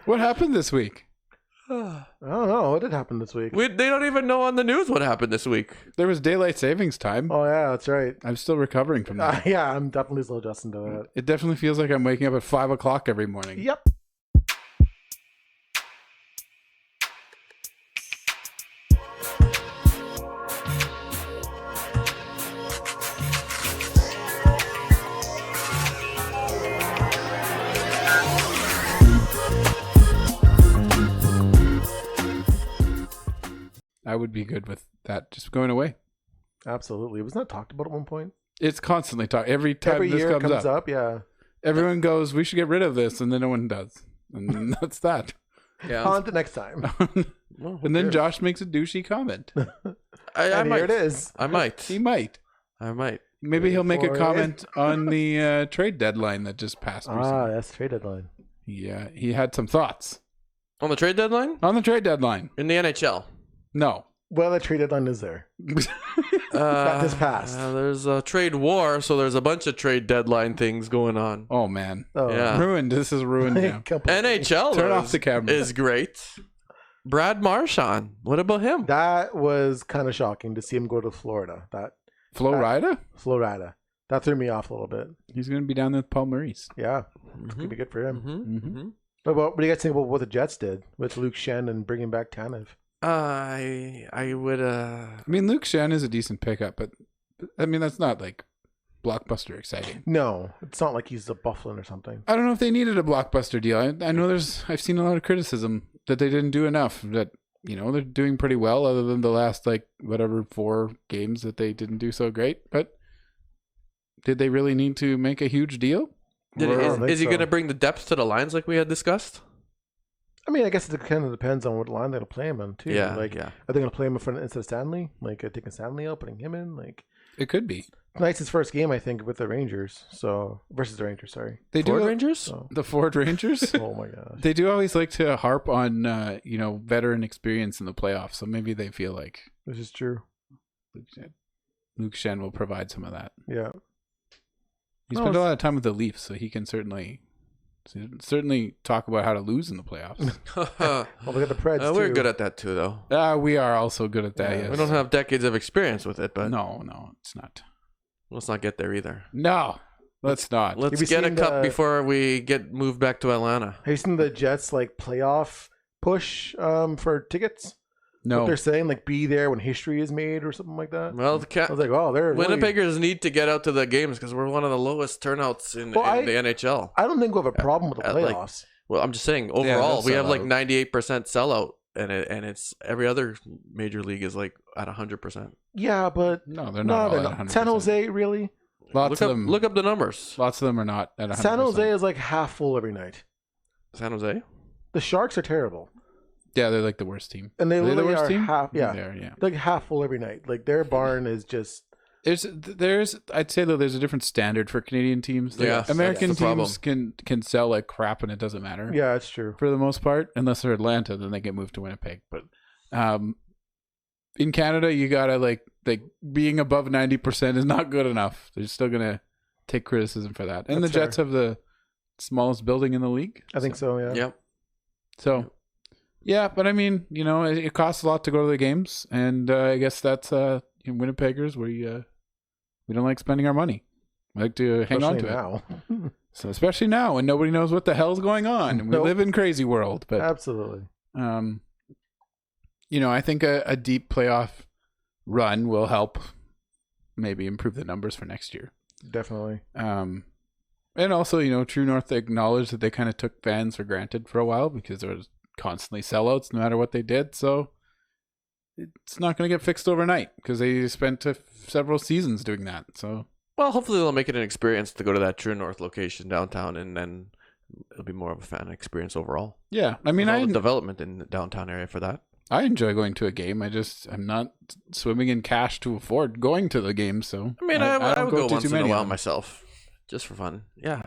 What happened this week? I don't know. What did happen this week? They don't even know on the news what happened this week. There was daylight savings time. Oh, yeah, that's right. I'm still recovering from that. Yeah, I'm definitely still adjusting to that. It definitely feels like I'm waking up at 5 o'clock every morning. Yep. I would be good with that just going away. Absolutely. It was not talked about at one point. It's constantly talked. Every time Every this year comes it comes up, up, yeah. everyone goes, we should get rid of this, and then no one does. And that's that. Yeah. On to next time. Well, And then Josh makes a douchey comment. I And might. here it is. I might. He might. I might. Maybe he'll make a For it. comment on the trade deadline that just passed recently. That's trade deadline. Yeah, he had some thoughts. On the trade deadline? On the trade deadline. In the NHL? No. Well, the trade deadline is there. That just passed. There's a trade war, so there's a bunch of trade deadline things going on. Oh, man. Oh, Yeah. Ruined. This is ruined now. completely. NHL Turn off the camera. is great. Brad Marchand. What about him? That was kind of shocking to see him go to Florida. Florida? Florida. That threw me off a little bit. He's going to be down there with Paul Maurice. Yeah. It's going to be good for him. Mm-hmm. What do you guys think about what the Jets did with Luke Shen and bringing back Tanev? I would. I mean, Luke Shen is a decent pickup, but I mean, that's not like blockbuster exciting. No, it's not like he's a Bufflin or something. I don't know if they needed a blockbuster deal. I know I've seen a lot of criticism that they didn't do enough. That, you know, they're doing pretty well other than the last, like, whatever 4 games that they didn't do so great. But did they really need to make a huge deal? Is he going to bring the depth to the lines like we had discussed? I mean, I guess it kind of depends on what line they'll play him on, too. Yeah, Like, yeah. are they going to play him in front instead of Stanley? Like, taking Stanley out, putting him in? Like, It could be. tonight's his first game, I think, with the Rangers. Versus the Rangers, sorry. They Ford do Rangers? So, the Ford Rangers. oh my gosh. They do always like to harp on veteran experience in the playoffs. So maybe they feel like This is true. Luke Shen will provide some of that. Yeah. He spent a lot of time with the Leafs, so he can certainly talk about how to lose in the playoffs. Well, we got the Preds, too. We're good at that too, though. We are also good at that. Yeah. Yes. We don't have decades of experience with it, but No, it's not. let's not get there either. No, let's not. Let's Have you get a seen cup the- before we get moved back to Atlanta. Have you seen the Jets, like, playoff push for tickets? What No. they're saying, like, be there when history is made or something like that? Well, I was like, oh, they're really... Winnipeggers need to get out to the games because we're one of the lowest turnouts in the NHL. I don't think we have a problem with the like- playoffs. Well, I'm just saying overall, they'll we have sell like out. 98% sellout, and it's every other major league is like at 100%. Yeah, but No, they're no, not. they're all not. at 100%. San Jose, really? Lots of them. Look up the numbers. Lots of them are not at 100%. San Jose is like half full every night. San Jose. The Sharks are terrible, Yeah, they're like the worst team. and they Are they the literally worst are team? half. Yeah, They're, yeah. like half full every night. Like their barn is just. There's I'd say though there's a different standard for Canadian teams. Like, Yes, American that's the problem. teams can sell like crap and it doesn't matter. Yeah, it's true. For the most part, unless they're Atlanta, then they get moved to Winnipeg. But in Canada, you gotta like being above 90% is not good enough. They're still gonna take criticism for that. And That's the Jets have the smallest building in the league. I think so. Yeah. Yep. So, yeah, but I mean, it costs a lot to go to the games, and I guess that's Winnipeggers. We don't like spending our money. We like to hang on to Especially it. now. So especially now, when nobody knows what the hell's going on, and we Nope. live in crazy world. But Absolutely. I think a deep playoff run will help maybe improve the numbers for next year. Definitely. And also, True North acknowledged that they kind of took fans for granted for a while because there was constantly sellouts no matter what they did. So it's not going to get fixed overnight because they spent several seasons doing that. So Well, hopefully they'll make it an experience to go to that True North location downtown, and then it'll be more of a fan experience overall. yeah, I mean, There's all the development in the downtown area for that. I enjoy going to a game. I'm not swimming in cash to afford going to the game. So I mean, I don't would go to once too in a many while of them. myself, just for fun. Yeah,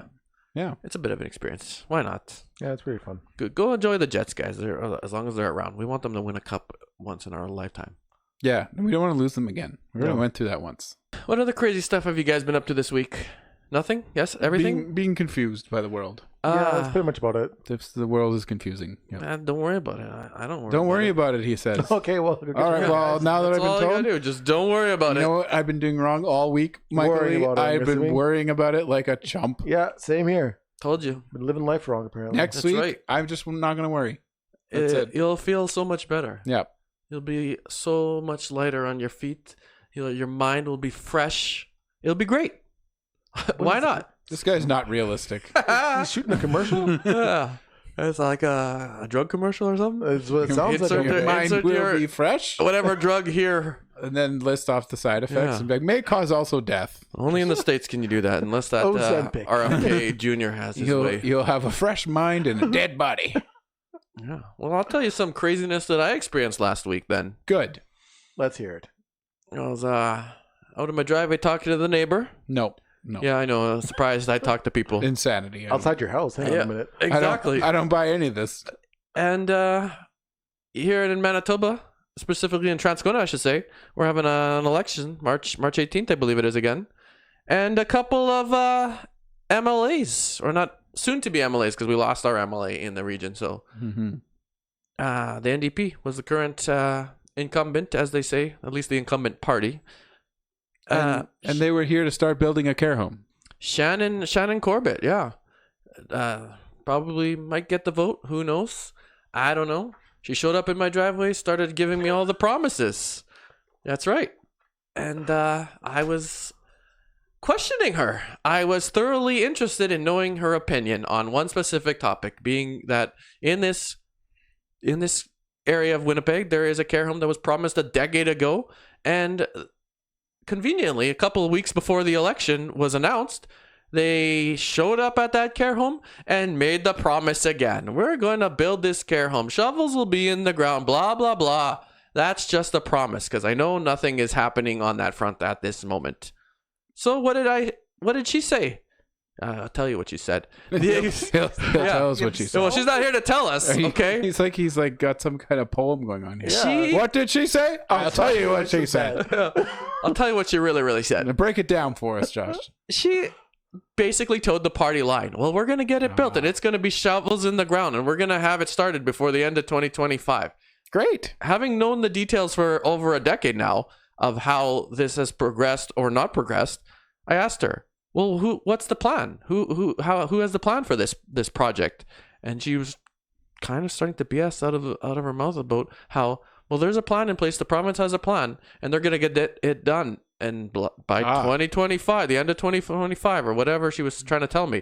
Yeah. it's a bit of an experience. Why not? Yeah, it's pretty fun. Go enjoy the Jets, guys. As long as they're around, we want them to win a cup once in our lifetime. Yeah, we don't want to lose them again. We already No. went through that once. What other crazy stuff have you guys been up to this week? Nothing? Yes, everything? Being confused by the world. Yeah, that's pretty much about it. The world is confusing. Yep. Man, don't worry about it. I don't worry Don't worry it. about it, he says. Okay, well, go get All your right, guys. well, now that That's I've been all you told, gotta do. Just don't worry about you it. know what I've been doing wrong all week, Worrying Michael. about it, I'm I've been assuming. worrying about it like a chump. Yeah, same here. Told you. Been living life wrong, apparently. Next That's week, right. I'm just not going to worry. That's it. You'll feel so much better. Yeah. You'll be so much lighter on your feet. Your mind will be fresh. It'll be great. Why not? This guy's not realistic. He's shooting a commercial. Yeah. It's like a drug commercial or something. That's what it sounds like. Insert Your the- mind insert will your- be fresh. Whatever drug here. And then list off the side effects Yeah. and be like, may cause also death. Only in the States can you do that, unless that Ozempic. RFK Jr. has his way. You'll have a fresh mind and a dead body. Yeah. Well, I'll tell you some craziness that I experienced last week then. Good. Let's hear it. I was out in my driveway talking to the neighbor. No. Yeah, I know. I was surprised I talk to people. Insanity. Outside your house. Hang on a minute. Exactly. I don't buy any of this. And here in Manitoba, specifically in Transcona, I should say, we're having an election, March 18th, I believe it is again. And a couple of MLAs, or not soon to be MLAs, because we lost our MLA in the region. So Mm-hmm. the NDP was the current incumbent, as they say, at least the incumbent party. And they were here to start building a care home. Shannon Corbett, yeah. Probably might get the vote. Who knows? I don't know. She showed up in my driveway, started giving me all the promises. That's right. And I was questioning her. I was thoroughly interested in knowing her opinion on one specific topic, being that in this area of Winnipeg, there is a care home that was promised a decade ago, and conveniently, a couple of weeks before the election was announced, they showed up at that care home and made the promise again. We're going to build this care home. Shovels will be in the ground, blah, blah, blah. That's just a promise, because I know nothing is happening on that front at this moment. So what did she say? I'll tell you what she said. He'll tell us what she said. Well, she's not here to tell us, okay? He's like got some kind of poem going on here. She- What did she say? I'll tell you what she said. I'll tell you what she really, really said. Now break it down for us, Josh. She basically towed the party line. Well, we're going to get it built, and it's going to be shovels in the ground, and we're going to have it started before the end of 2025. Great. Having known the details for over a decade now of how this has progressed or not progressed, I asked her, well, what's the plan? Who has the plan for this project? And she was kind of starting to BS out of her mouth about how, well, there's a plan in place. The province has a plan, and they're going to get it done. And by 2025, the end of 2025 or whatever she was trying to tell me.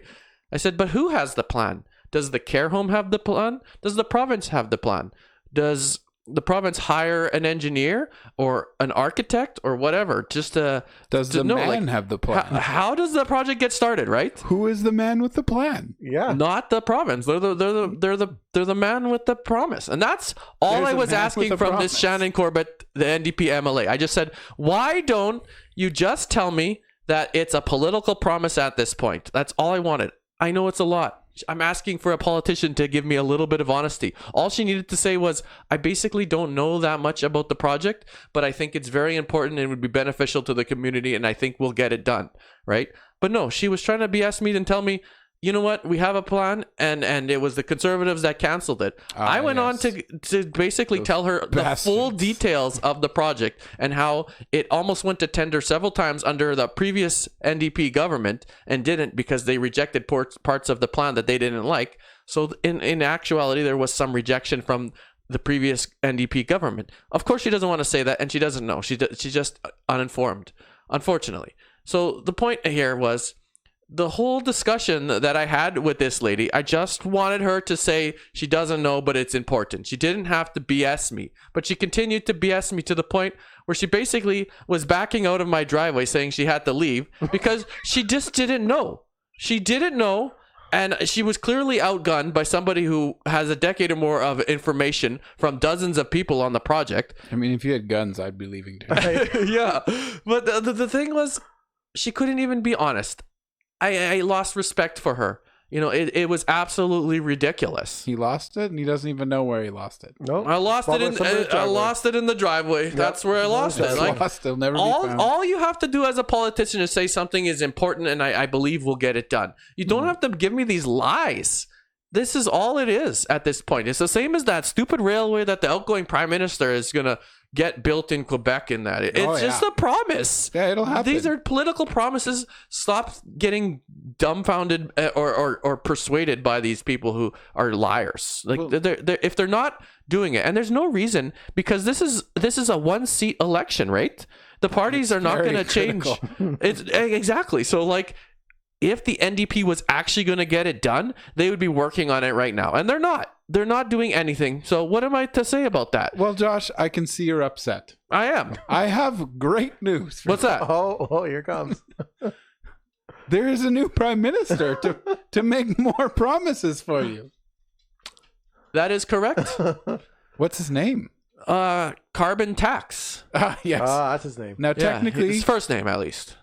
I said, but who has the plan? Does the care home have the plan? Does the province have the plan? Does the province hire an engineer or an architect or whatever just to Does the know, man have the plan? How does the project get started, right? Who is the man with the plan? Yeah. Not the province. They're the man with the promise. And that's all There's I a was man asking with a from promise. this Shannon Corbett, the NDP MLA. I just said, why don't you just tell me that it's a political promise at this point? That's all I wanted. I know it's a lot. I'm asking for a politician to give me a little bit of honesty. All she needed to say was, I basically don't know that much about the project, but I think it's very important and would be beneficial to the community, and I think we'll get it done, right? But no, she was trying to BS me and tell me, you know what, we have a plan, and it was the Conservatives that canceled it. I went on to basically tell her the full details of the project and how it almost went to tender several times under the previous NDP government and didn't because they rejected parts of the plan that they didn't like. So in actuality, there was some rejection from the previous NDP government. Of course, she doesn't want to say that, and she doesn't know. She's just uninformed, unfortunately. So the point here was, the whole discussion that I had with this lady, I just wanted her to say she doesn't know, but it's important. She didn't have to BS me, but she continued to BS me to the point where she basically was backing out of my driveway saying she had to leave because she just didn't know. She didn't know, and she was clearly outgunned by somebody who has a decade or more of information from dozens of people on the project. I mean, if you had guns, I'd be leaving too. Yeah, but the thing was, she couldn't even be honest. I lost respect for her. it was absolutely ridiculous. He lost it, and he doesn't even know where he lost it. No, I lost it in the driveway. That's where I lost it. Like, It'll never be found. all you have to do as a politician is say something is important, and I believe we'll get it done. You don't have to give me these lies. This is all it is at this point. It's the same as that stupid railway that the outgoing prime minister is going to get built in Quebec in that. It's just a promise. Yeah, it'll happen. These are political promises. Stop getting dumbfounded or persuaded by these people who are liars. Like, they're if they're not doing it, and there's no reason, because this is a one-seat election, right? The parties are not going to change. It's exactly. So, like, if the NDP was actually going to get it done, they would be working on it right now. And they're not. They're not doing anything. So what am I to say about that? Well, Josh, I can see you're upset. I am. I have great news. What's that? Oh, here it comes. There is a new prime minister to make more promises for you. That is correct. What's his name? Carbon tax. Yes. That's his name. Now, technically, his first name at least.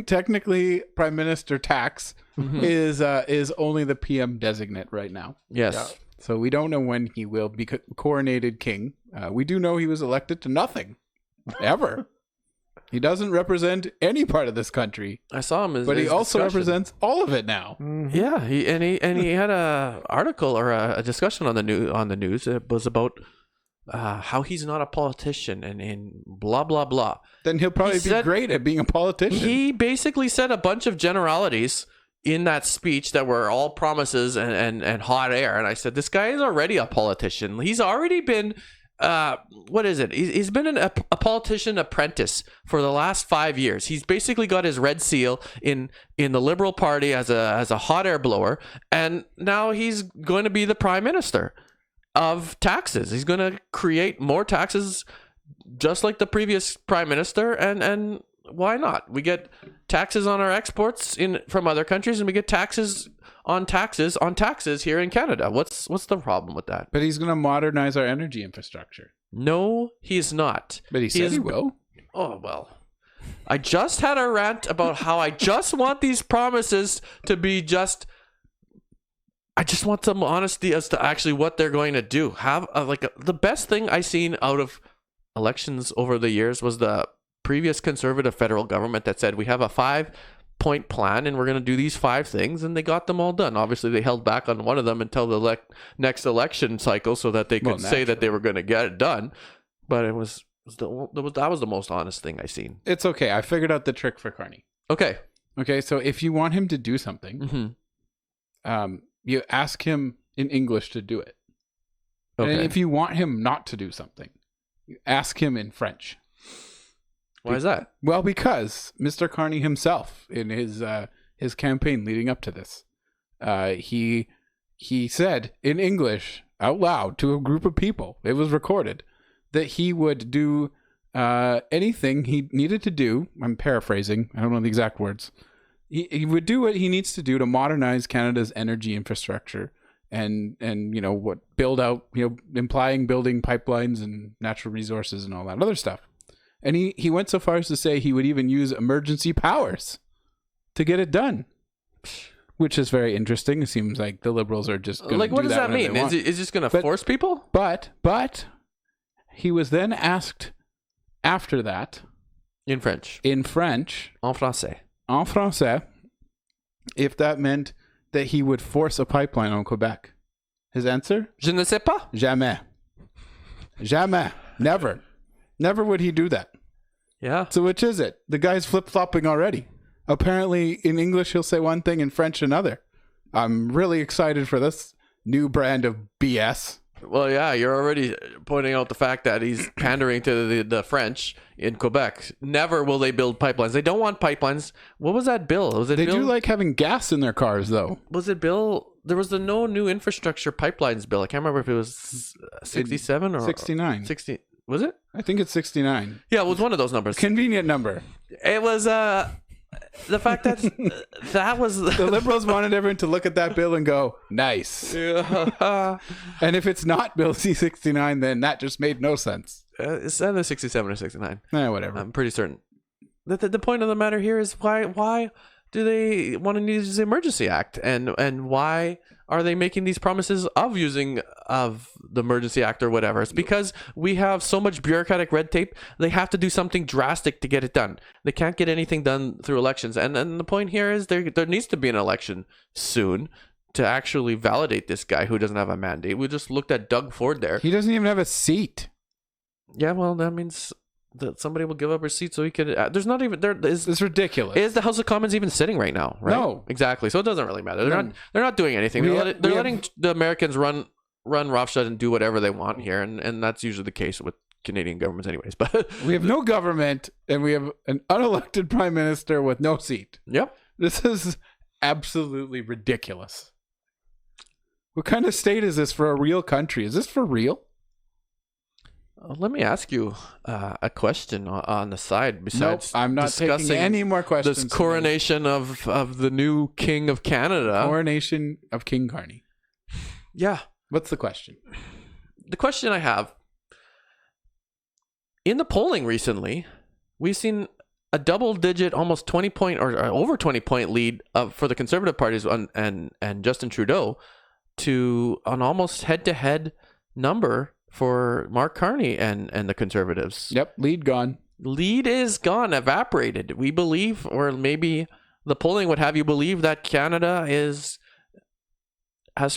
Technically, Prime Minister Tax is only the PM designate right now. Yes. Yeah. So we don't know when he will be coronated king. We do know he was elected to nothing, ever. He doesn't represent any part of this country. I saw him, but he also represents all of it now. Mm-hmm. Yeah, he had a article or a discussion on the news. It was about how he's not a politician and blah blah blah. Then he'll probably be great at being a politician. He basically said a bunch of generalities in that speech that were all promises and hot air. And I said, this guy is already a politician. He's already been what is it? He's been a politician apprentice for the last 5 years. He's basically got his red seal in the Liberal Party as a hot air blower, and now he's going to be the prime minister of taxes. He's going to create more taxes just like the previous prime minister, and why not? We get taxes on our exports from other countries, and we get taxes on taxes here in Canada. What's the problem with that? But he's going to modernize our energy infrastructure. No, he's not. But he said he will. Oh, well. I just had a rant about how I just want these promises to be just... I just want some honesty as to actually what they're going to do. The best thing I seen out of elections over the years was the previous conservative federal government that said we have a 5-point plan and we're going to do these 5 things, and they got them all done. Obviously, they held back on one of them until the next election cycle so that they could say that they were going to get it done. But that was the most honest thing I seen. It's okay. I figured out the trick for Carney. Okay. So if you want him to do something, you ask him in English to do it. Okay. And if you want him not to do something, you ask him in French. Why is that? Well, because Mr. Carney himself, in his campaign leading up to this, he said in English out loud to a group of people, it was recorded, that he would do anything he needed to do. I'm paraphrasing. I don't know the exact words. He would do what he needs to do to modernize Canada's energy infrastructure and build out, implying building pipelines and natural resources and all that other stuff. And he went so far as to say he would even use emergency powers to get it done, which is very interesting. It seems like the Liberals are just going to do what does that mean? Is it just going to force people? But he was then asked after that in French, en français, if that meant that he would force a pipeline on Quebec. His answer? Je ne sais pas. Jamais. Never would he do that. Yeah. So which is it? The guy's flip-flopping already. Apparently in English he'll say one thing, in French another. I'm really excited for this new brand of BS. Well, yeah, you're already pointing out the fact that he's pandering to the French in Quebec. Never will they build pipelines. They don't want pipelines. What was that bill? They do like having gas in their cars, though. Was it bill? There was no new infrastructure pipelines bill. I can't remember if it was 67 or 69. 60. Was it? I think it's 69. Yeah, it was one of those numbers. Convenient number. It was the fact that that was the Liberals wanted everyone to look at that bill and go, nice. Yeah. And if it's not Bill C-69, then that just made no sense. It's either 67 or 69. Whatever. I'm pretty certain. The point of the matter here is why do they want to use the Emergency Act, and why are they making these promises of using of the Emergency Act or whatever? It's because we have so much bureaucratic red tape. They have to do something drastic to get it done. They can't get anything done through elections. And the point here is there needs to be an election soon to actually validate this guy who doesn't have a mandate. We just looked at Doug Ford there. He doesn't even have a seat. Yeah, well, that means that somebody will give up her seat so he could. There's not even there. It's ridiculous. Is the House of Commons even sitting right now? Right? No, exactly. So it doesn't really matter. They're not doing anything. They're letting the Americans run roughshod and do whatever they want here, and that's usually the case with Canadian governments, anyways. But we have no government, and we have an unelected prime minister with no seat. Yep. This is absolutely ridiculous. What kind of state is this for a real country? Is this for real? Let me ask you a question on the side. Besides, nope, I'm not taking any more questions. This coronation of the new King of Canada. Coronation of King Carney. Yeah. What's the question? The question I have, in the polling recently, we've seen a double-digit, almost 20-point or over 20-point lead for the Conservative parties and Justin Trudeau to an almost head-to-head number for Mark Carney and the Conservatives. Yep, lead gone. Lead is gone, evaporated. We believe, or maybe the polling would have you believe, that Canada has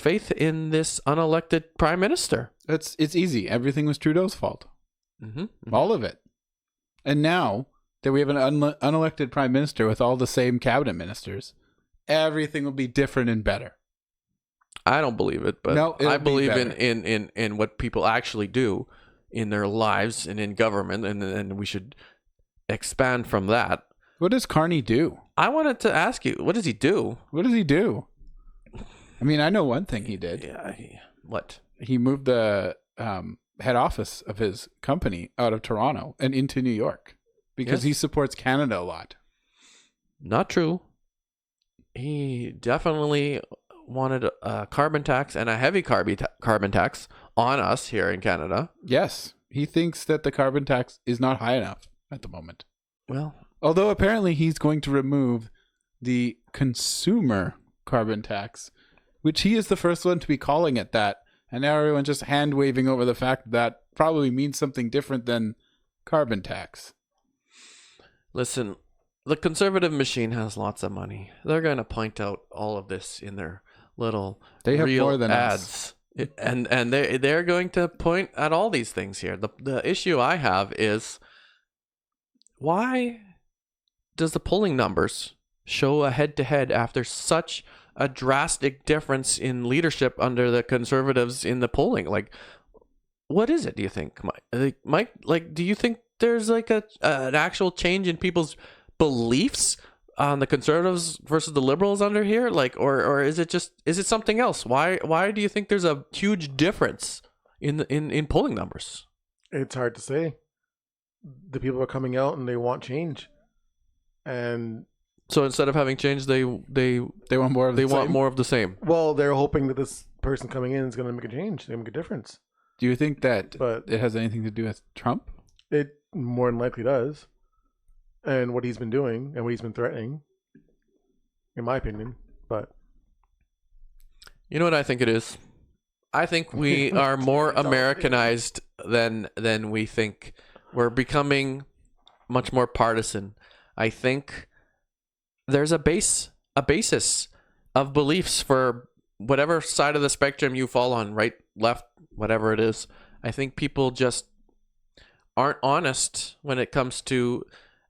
faith in this unelected prime minister. It's easy. Everything was Trudeau's fault. Mm-hmm. All of it. And now that we have an unelected prime minister with all the same cabinet ministers, everything will be different and better. I don't believe it, but no, I believe in what people actually do in their lives and in government, and we should expand from that. What does Carney do? I wanted to ask you, what does he do? What does he do? I mean, I know one thing he did. Yeah, what? He moved the head office of his company out of Toronto and into New York because he supports Canada a lot. Not true. He definitely wanted a carbon tax and a heavy carbon tax on us here in Canada. Yes. He thinks that the carbon tax is not high enough at the moment. Well, although apparently he's going to remove the consumer carbon tax, which he is the first one to be calling it that. And now everyone's just hand waving over the fact that probably means something different than carbon tax. Listen, the conservative machine has lots of money. They're going to point out all of this in their little they have real more than ads. And they're going to point at all these things here. The issue I have is, why does the polling numbers show a head-to-head after such a drastic difference in leadership under the Conservatives in the polling? Like, what is it, do you think, Mike? Like, do you think there's like an actual change in people's beliefs on the Conservatives versus the Liberals under here? Like, or is it something else? Why do you think there's a huge difference in polling numbers? It's hard to say. The people are coming out and they want change, and so instead of having change, they want more of the same. Well, they're hoping that this person coming in is going to make a change. They're going to make a difference. Do you think that it has anything to do with Trump? It more than likely does. And what he's been doing and what he's been threatening, in my opinion. But you know what I think it is? I think we are more Americanized than we think. We're becoming much more partisan. I think there's a basis of beliefs for whatever side of the spectrum you fall on, right, left, whatever it is. I think people just aren't honest when it comes to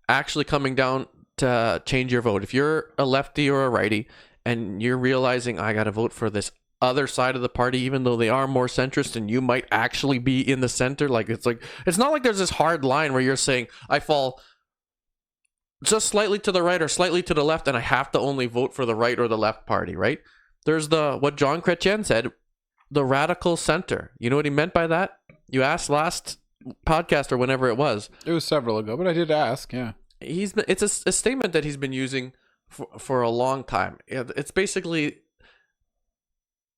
actually coming down to change your vote. If you're a lefty or a righty and you're realizing, I got to vote for this other side of the party, even though they are more centrist and you might actually be in the center, it's not like there's this hard line where you're saying, I fall just slightly to the right or slightly to the left and I have to only vote for the right or the left party, right? There's what John Chrétien said, the radical center. You know what he meant by that? You asked last podcast or whenever it was. It was several ago, but I did ask. Yeah, it's a statement that he's been using for a long time. It's basically,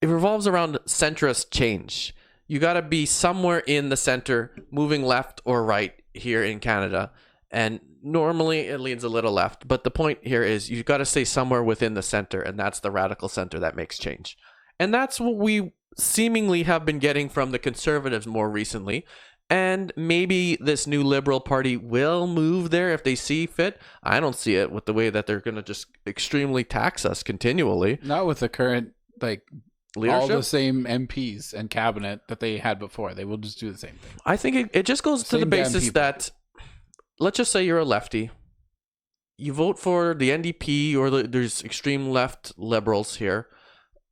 it revolves around centrist change. You got to be somewhere in the center, moving left or right here in Canada, and normally it leans a little left, but the point here is you've got to stay somewhere within the center, and that's the radical center that makes change. And that's what we seemingly have been getting from the conservatives more recently. And maybe this new Liberal Party will move there if they see fit. I don't see it with the way that they're going to just extremely tax us continually. Not with the current, like, Leadership? all the same MPs and cabinet that they had before. They will just do the same thing. I think it just goes to the Same damn basis people. that, let's just say you're a lefty. You vote for the NDP or there's extreme left liberals here.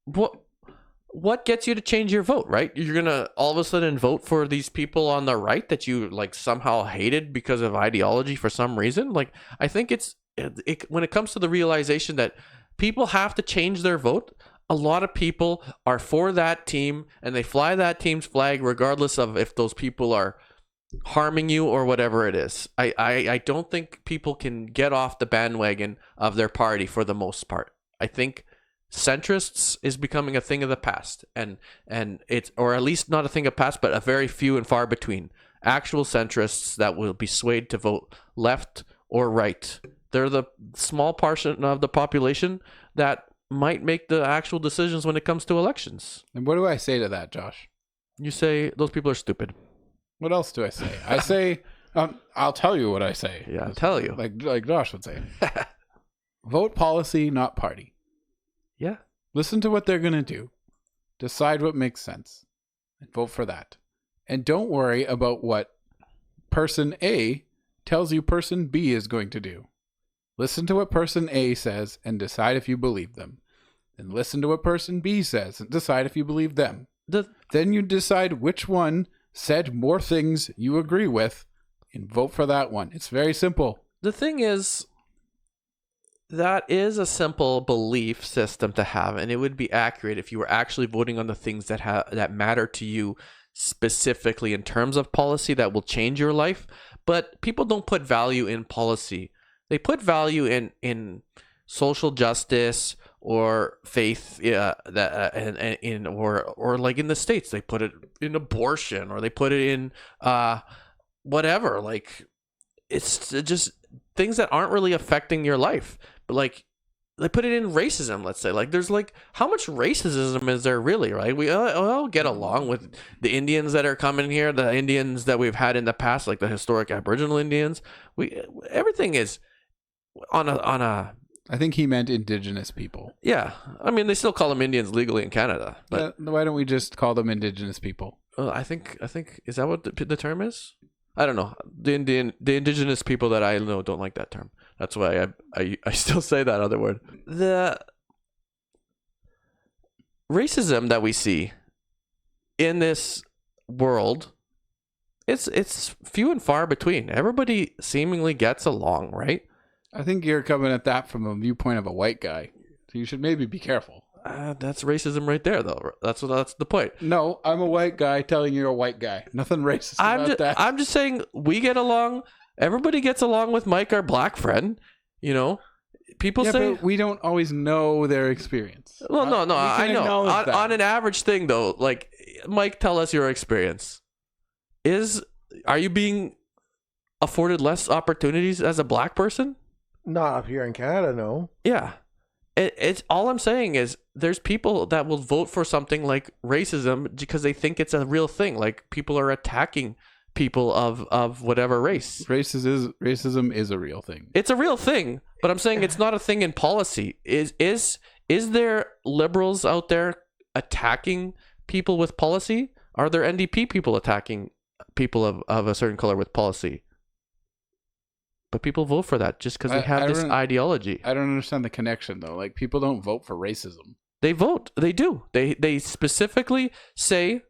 What gets you to change your vote, right? You're going to all of a sudden vote for these people on the right that you like somehow hated because of ideology for some reason. Like, I think when it comes to the realization that people have to change their vote, a lot of people are for that team and they fly that team's flag regardless of if those people are harming you or whatever it is. I don't think people can get off the bandwagon of their party for the most part. I think centrists is becoming a thing of the past, and it's, or at least not a thing of past, but a very few and far between actual centrists that will be swayed to vote left or right. They're the small portion of the population that might make the actual decisions when it comes to elections. And what do I say to that, Josh? You say those people are stupid. What else do I say? I say, I'll tell you what I say. Yeah, I'll tell you. Like Josh would say. Vote policy, not party. Yeah. Listen to what they're going to do. Decide what makes sense. And vote for that. And don't worry about what person A tells you person B is going to do. Listen to what person A says and decide if you believe them. Then listen to what person B says and decide if you believe them. Then you decide which one said more things you agree with and vote for that one. It's very simple. The thing is, that is a simple belief system to have, and it would be accurate if you were actually voting on the things that matter to you specifically in terms of policy that will change your life. But people don't put value in policy. They put value in social justice or faith, or like in the States, they put it in abortion, or they put it in whatever. Like, it's just things that aren't really affecting your life. But like, they put it in racism, let's say. Like, there's like, how much racism is there really, right? We all get along with the Indians that are coming here, the Indians that we've had in the past, like the historic Aboriginal Indians. Everything is on a. I think he meant indigenous people. Yeah, I mean, they still call them Indians legally in Canada. But why don't we just call them indigenous people? I think is that what the term is? I don't know. The indigenous people that I know don't like that term. That's why I still say that other word. The racism that we see in this world, it's few and far between. Everybody seemingly gets along, right? I think you're coming at that from a viewpoint of a white guy. So you should maybe be careful. That's racism right there, though. That's the point. No, I'm a white guy telling you're a white guy. Nothing racist about that. I'm just saying we get along. Everybody gets along with Mike, our black friend. You know, people say, but we don't always know their experience. Well, no, I know. On an average thing, though, like, Mike, tell us your experience. Are you being afforded less opportunities as a black person? Not up here in Canada, no. Yeah. It's all I'm saying is there's people that will vote for something like racism because they think it's a real thing. Like, people are attacking people of whatever race. Racism is a real thing. It's a real thing, but I'm saying it's not a thing in policy. Is there liberals out there attacking people with policy? Are there NDP people attacking people of a certain color with policy? But people vote for that just because they have this ideology. I don't understand the connection, though. Like, people don't vote for racism. They vote. They do. They specifically say,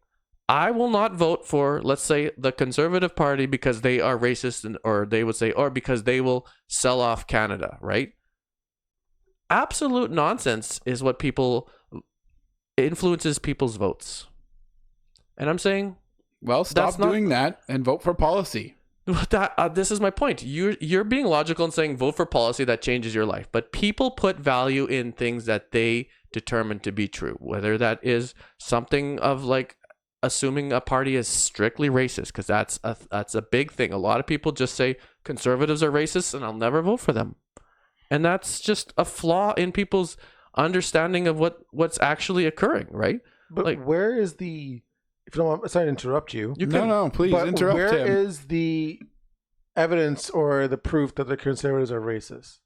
I will not vote for, let's say, the Conservative Party because they are racist, or they would say, or because they will sell off Canada, right? Absolute nonsense is what influences people's votes. And I'm saying, well, stop doing that and vote for policy. This is my point. You're being logical and saying vote for policy that changes your life, but people put value in things that they determine to be true, whether that is something of like assuming a party is strictly racist, because that's a big thing. A lot of people just say conservatives are racist and I'll never vote for them. And that's just a flaw in people's understanding of what's actually occurring, right? But Like, where is the? If you don't want, sorry to interrupt you. No, please But interrupt where him. is the evidence or the proof that the conservatives are racist?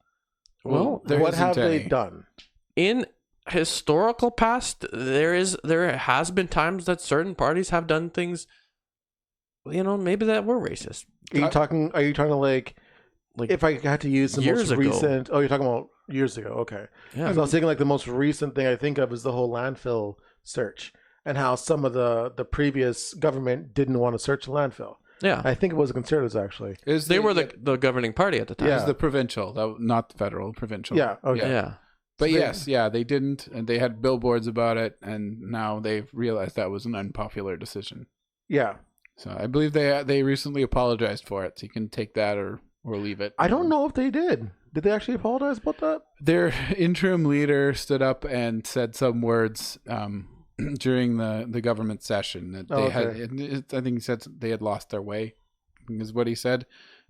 well, there What isn't have they any. done? in historical past, there has been times that certain parties have done things, maybe that were racist. Are you talking? Are you trying to like? Like, If I had to use the years most ago. recent, oh, you're talking about years ago. Okay, yeah. so I was thinking like the most recent thing I think of is the whole landfill search and how some of the previous government didn't want to search the landfill. Yeah. I think it was the conservatives actually. They were the governing party at the time. It Yeah. was the provincial, not the federal, provincial. Yeah. Okay. Yeah. But So they- yes, they didn't, and they had billboards about it, and now they've realized that was an unpopular decision. Yeah. So I believe they recently apologized for it. So you can take that or leave it. I don't know if they did. Did they actually apologize about that? Their interim leader stood up and said some words during the government session that they had. I think he said they had lost their way, is what he said.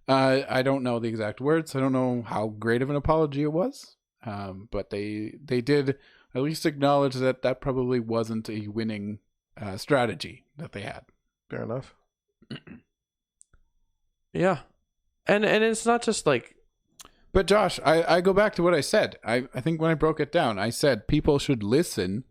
I don't know the exact words. I don't know how great of an apology it was. But they did at least acknowledge that probably wasn't a winning strategy that they had. Fair enough. Yeah. And it's not just like, But Josh, I go back to what I said. I think when I broke it down, I said people should listen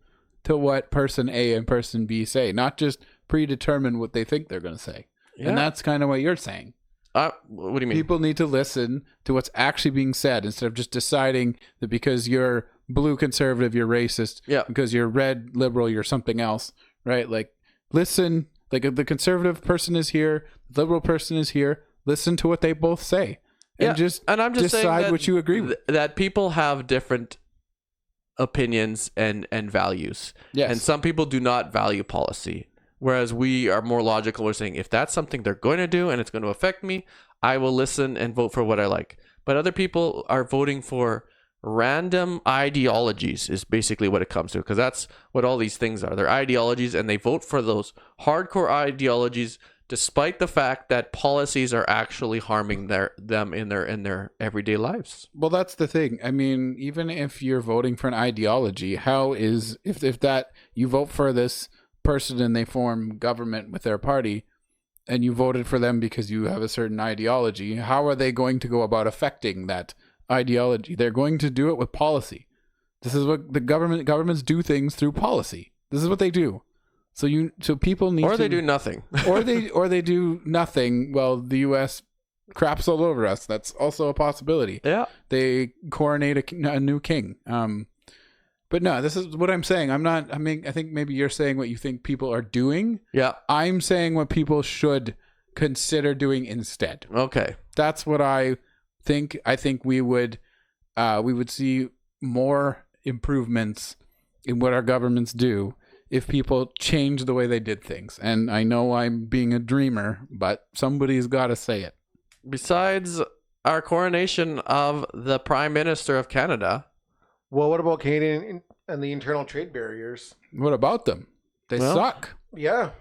to what person A and person B say, not just predetermine what they think they're going to say. yeah. And that's kind of what you're saying. What do you mean? People need to listen to what's actually being said instead of just deciding that because you're blue conservative, you're racist. Yeah. Because you're red liberal, you're something else, right? Like, listen, like if the conservative person is here, the liberal person is here, listen to what they both say. And And I'm just saying decide that, what you agree with. that people have different opinions and values. Yes. And some people do not value policy. Whereas we are more logical. We're saying if that's something they're going to do and it's going to affect me, I will listen and vote for what I like. But other people are voting for random ideologies is basically what it comes to, because that's what all these things are. They're ideologies, and they vote for those hardcore ideologies despite the fact that policies are actually harming them in their everyday lives. Well, that's the thing. I mean, even if you're voting for an ideology, how is if that you vote for this person and they form government with their party and you voted for them because you have a certain ideology, how are they going to go about affecting that ideology? They're going to do it with policy. This is what the governments do things through policy. This is what they do. So people need Or to, they do nothing. or they do nothing. Well, the US craps all over us. That's also a possibility. Yeah. They coronate a new king. But no, this is what I'm saying. I think maybe you're saying what you think people are doing. Yeah. I'm saying what people should consider doing instead. Okay. That's what I think. I think we would see more improvements in what our governments do if people change the way they did things. And I know I'm being a dreamer, but somebody's got to say it. Besides our coronation of the Prime Minister of Canada. Well, what about Canadian and the internal trade barriers? What about them? They Well, suck. Yeah.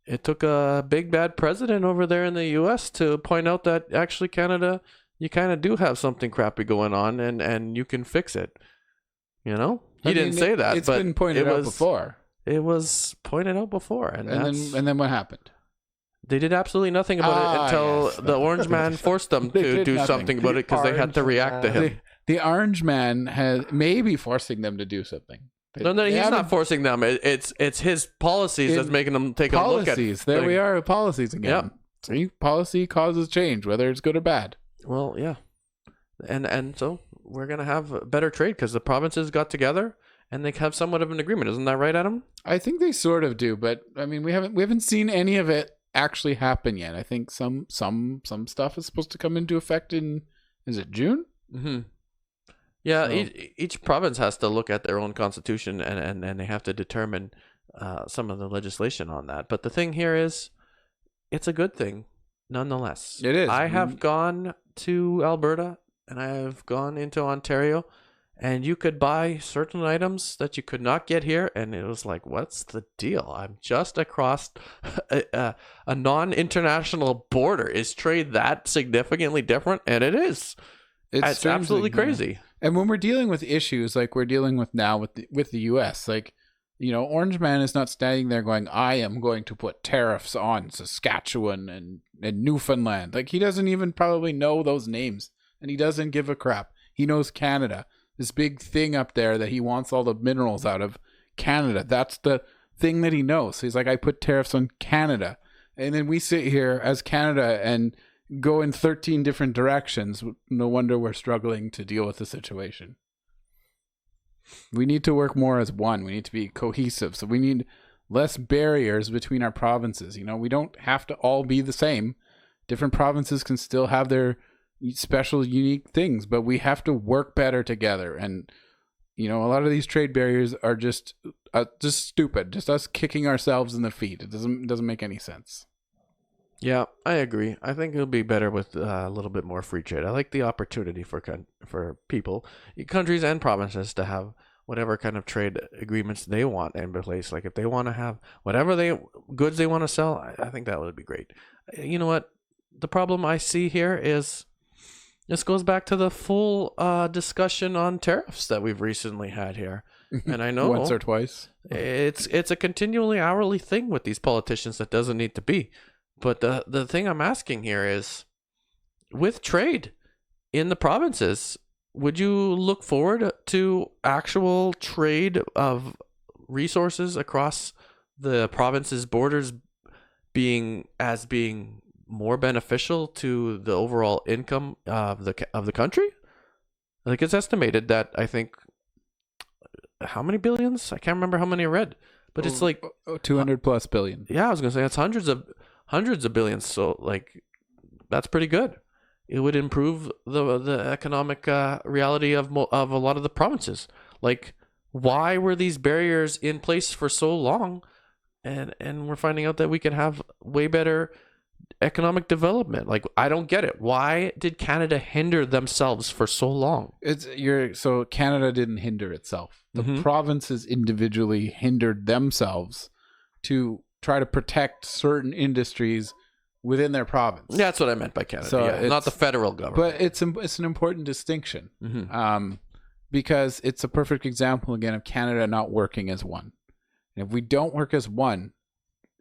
It took a big bad president over there in the U.S. to point out that actually Canada, you kind of do have something crappy going on, and you can fix it. You know, he didn't say that, It's but been pointed out before. It was pointed out before, and then what happened? they did absolutely nothing about it until yes. the Orange Man forced them They to did do nothing. something about it because they had to Orange react to Man. him. The Orange Man has maybe forcing them to do something. No, They he's haven't- not forcing them. It's his policies that's making them take a look at policies. There we are, policies again. Yep. See, policy causes change, whether it's good or bad. Well, yeah, and so we're gonna have better trade because the provinces got together and they have somewhat of an agreement. Isn't that right, Adam? I think they sort of do, but I mean, we haven't seen any of it actually happen yet. I think some stuff is supposed to come into effect in, is it June? Mm-hmm. Yeah, So- each province has to look at their own constitution and they have to determine some of the legislation on that. But the thing here is, it's a good thing, nonetheless. It is. I have gone to Alberta and I have gone into Ontario, and you could buy certain items that you could not get here, and it was like, what's the deal? I'm just across a non-international border. Is trade that significantly different? And it is. It's strangely, absolutely crazy. And when we're dealing with issues like we're dealing with now with the US, like, you know, Orange Man is not standing there going, I am going to put tariffs on Saskatchewan and Newfoundland. Like, he doesn't even probably know those names, and he doesn't give a crap. He knows Canada, this big thing up there that he wants all the minerals out of. Canada, that's the thing that he knows. So he's like, I put tariffs on Canada. And then we sit here as Canada and go in 13 different directions. No wonder we're struggling to deal with the situation. We need to work more as one. We need to be cohesive. So we need less barriers between our provinces. You know, we don't have to all be the same. Different provinces can still have their special, unique things, but we have to work better together. And, you know, a lot of these trade barriers are just stupid. Just us kicking ourselves in the feet. It doesn't make any sense. Yeah, I agree. I think it'll be better with a little bit more free trade. I like the opportunity for people, countries and provinces to have whatever kind of trade agreements they want in place. Like if they want to have whatever goods they want to sell, I think that would be great. You know what? The problem I see here is this goes back to the full discussion on tariffs that we've recently had here. And I know once or twice. It's a continually hourly thing with these politicians that doesn't need to be. But the thing I'm asking here is, with trade in the provinces, would you look forward to actual trade of resources across the province's borders being more beneficial to the overall income of the country? Like, it's estimated that, I think, how many billions? I can't remember how many I read, but it's like 200 plus billion. Yeah, I was gonna say it's hundreds of billions. So like, that's pretty good. It would improve the economic reality of a lot of the provinces. Like, why were these barriers in place for so long? And we're finding out that we can have way better economic development. Like, I don't get it. Why did Canada hinder themselves for so long? So Canada didn't hinder itself. The provinces individually hindered themselves to try to protect certain industries within their province. That's what I meant by Canada. So not the federal government. But it's an important distinction, because it's a perfect example again of Canada not working as one. And if we don't work as one,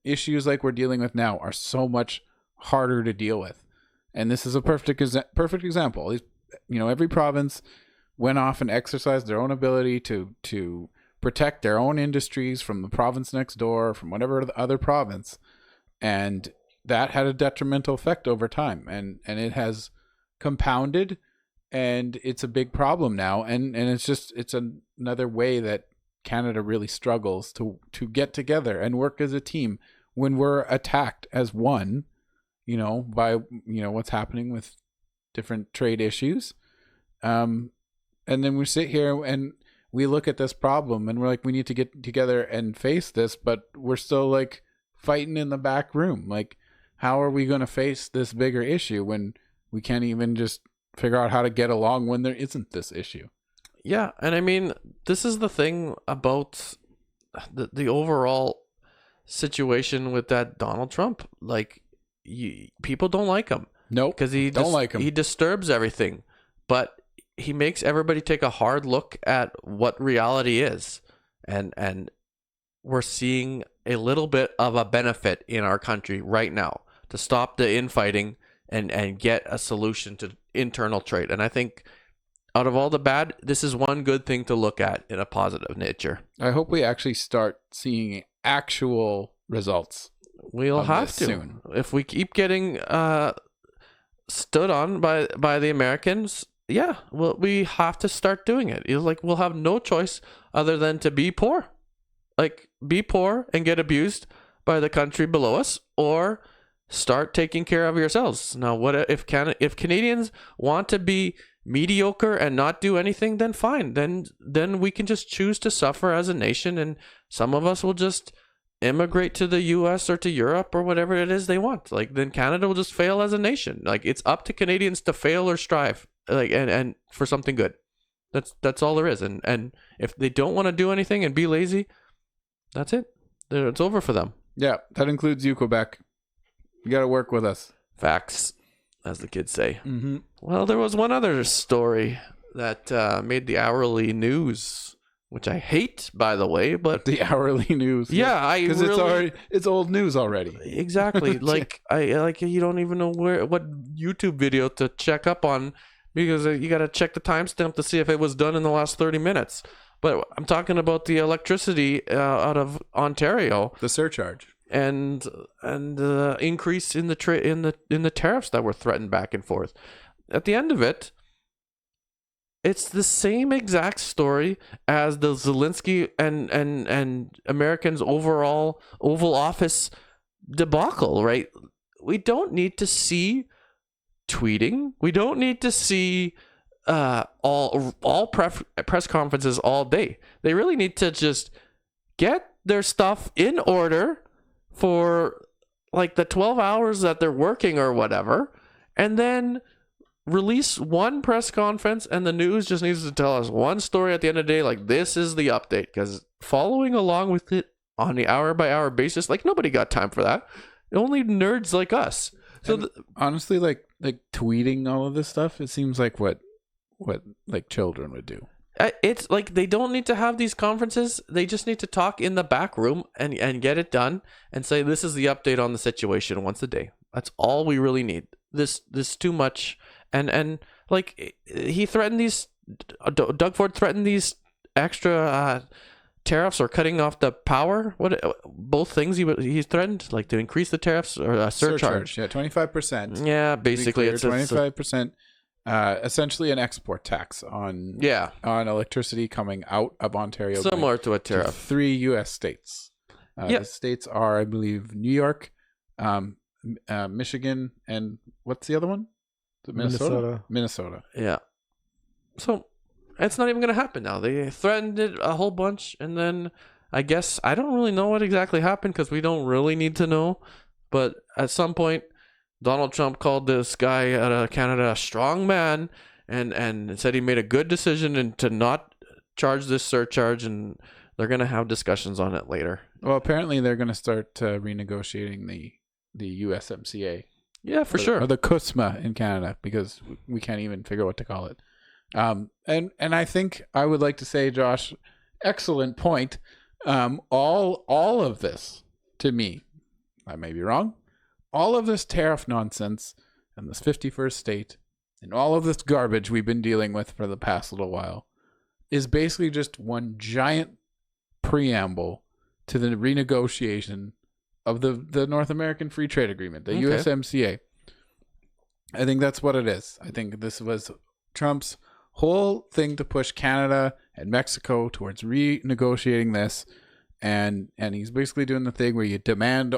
issues like we're dealing with now are so much harder to deal with. And this is a perfect example. You know, every province went off and exercised their own ability to protect their own industries from the province next door, from whatever the other province, and that had a detrimental effect over time, and it has compounded, and it's a big problem now, and it's another way that Canada really struggles to get together and work as a team when we're attacked as one, you know, by, you know, what's happening with different trade issues, and then we sit here and we look at this problem and we're like, we need to get together and face this, but we're still like fighting in the back room. Like, how are we going to face this bigger issue when we can't even just figure out how to get along when there isn't this issue? Yeah, and I mean, this is the thing about the overall situation with that Donald Trump. Like, people don't like him. Nope, because he don't like him. He disturbs everything, but he makes everybody take a hard look at what reality is, and we're seeing a little bit of a benefit in our country right now to stop the infighting and get a solution to internal trade. And I think out of all the bad, this is one good thing to look at in a positive nature. I hope we actually start seeing actual results. We'll have to soon. If we keep getting stood on by the Americans. Yeah, well, we have to start doing it. It's like, we'll have no choice other than to be poor. Like, be poor and get abused by the country below us, or start taking care of yourselves. Now, what if Canadians want to be mediocre and not do anything? Then fine. Then we can just choose to suffer as a nation, and some of us will just immigrate to the US or to Europe or whatever it is they want. Like, then Canada will just fail as a nation. Like, it's up to Canadians to fail or strive, like, and for something good. That's all there is. And if they don't want to do anything and be lazy, that's it. It's over for them. Yeah, that includes you, Quebec. You got to work with us. Facts, as the kids say. Mm-hmm. Well, there was one other story that made the hourly news, which I hate, by the way. But The hourly news. yeah, because it's old news already. Exactly. You don't even know what YouTube video to check up on, because you got to check the timestamp to see if it was done in the last 30 minutes. But I'm talking about the electricity out of Ontario The surcharge. and the increase in the tariffs that were threatened back and forth. At the end of it, it's the same exact story as the Zelensky and Americans' overall Oval Office debacle, right? We don't need to see tweeting. We don't need to see all press conferences all day. They really need to just get their stuff in order for like the 12 hours that they're working or whatever, and then release one press conference, and the news just needs to tell us one story at the end of the day, like this is the update, because following along with it on the hour by hour basis, like nobody got time for that. Only nerds like us. So honestly, like tweeting all of this stuff, it seems like what like children would do. it's like they don't need to have these conferences. They just need to talk in the back room and get it done and say this is the update on the situation once a day. That's all we really need. This too much. And like he threatened these, Doug Ford threatened these extra tariffs or cutting off the power. Both things he threatened, like to increase the tariffs or a surcharge. Yeah, 25%. Yeah, basically it's 25%. Essentially an export tax on electricity coming out of Ontario, similar to a tariff. 3 U.S. states. The states are, I believe, New York, Michigan, and what's the other one? Is it Minnesota. Yeah. So it's not even going to happen now. They threatened it a whole bunch, and then I guess I don't really know what exactly happened because we don't really need to know. But at some point, Donald Trump called this guy out of Canada a strong man and said he made a good decision and to not charge this surcharge, and they're going to have discussions on it later. Well, apparently they're going to start renegotiating the USMCA. Yeah, for sure. Or the CUSMA in Canada, because we can't even figure out what to call it. And I think I would like to say, Josh, excellent point. All of this, to me, I may be wrong, all of this tariff nonsense and this 51st state and all of this garbage we've been dealing with for the past little while is basically just one giant preamble to the renegotiation of the North American Free Trade Agreement, the USMCA. I think that's what it is. I think this was Trump's whole thing to push Canada and Mexico towards renegotiating this, and he's basically doing the thing where you demand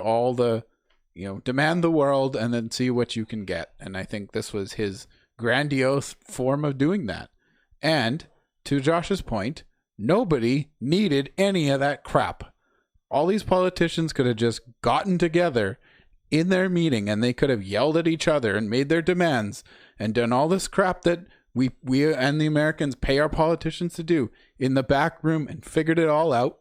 demand the world and then see what you can get. And I think this was his grandiose form of doing that. And to Josh's point, nobody needed any of that crap. All these politicians could have just gotten together in their meeting and they could have yelled at each other and made their demands and done all this crap that we and the Americans pay our politicians to do in the back room and figured it all out.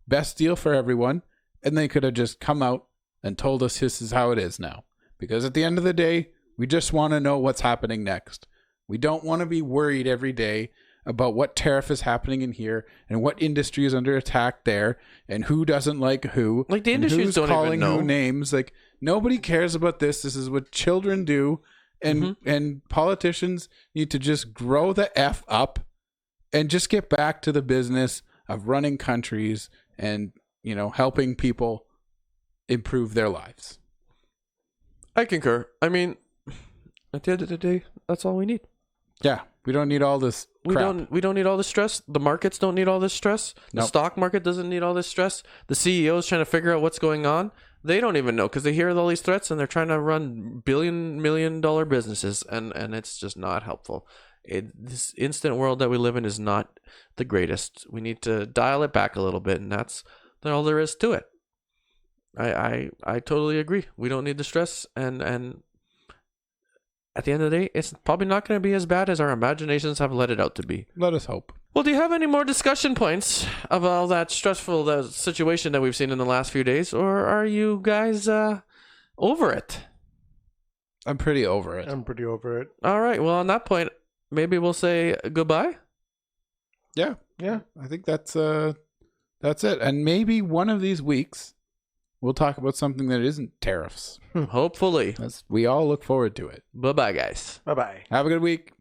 Best deal for everyone. And they could have just come out and told us this is how it is now. Because at the end of the day, we just want to know what's happening next. We don't want to be worried every day about what tariff is happening in here and what industry is under attack there and who doesn't like who. Like the industries don't calling even know. Who names. Like nobody cares about this. This is what children do. And politicians need to just grow the F up and just get back to the business of running countries and, helping people improve their lives. I concur. I mean, at the end of the day, that's all we need. Yeah, we don't need all this crap. We don't need all this stress. The markets don't need all this stress. The stock market doesn't need all this stress. The CEOs trying to figure out what's going on. They don't even know because they hear all these threats and they're trying to run million-dollar businesses, and it's just not helpful. This instant world that we live in is not the greatest. We need to dial it back a little bit, and that's all there is to it. I totally agree. We don't need the stress, and at the end of the day, it's probably not going to be as bad as our imaginations have let it out to be. Let us hope. Well, do you have any more discussion points of all that stressful situation that we've seen in the last few days, or are you guys over it? I'm pretty over it. I'm pretty over it. All right. Well, on that point, maybe we'll say goodbye. Yeah. Yeah. I think that's it. And maybe one of these weeks we'll talk about something that isn't tariffs. Hopefully. We all look forward to it. Bye-bye, guys. Bye-bye. Have a good week.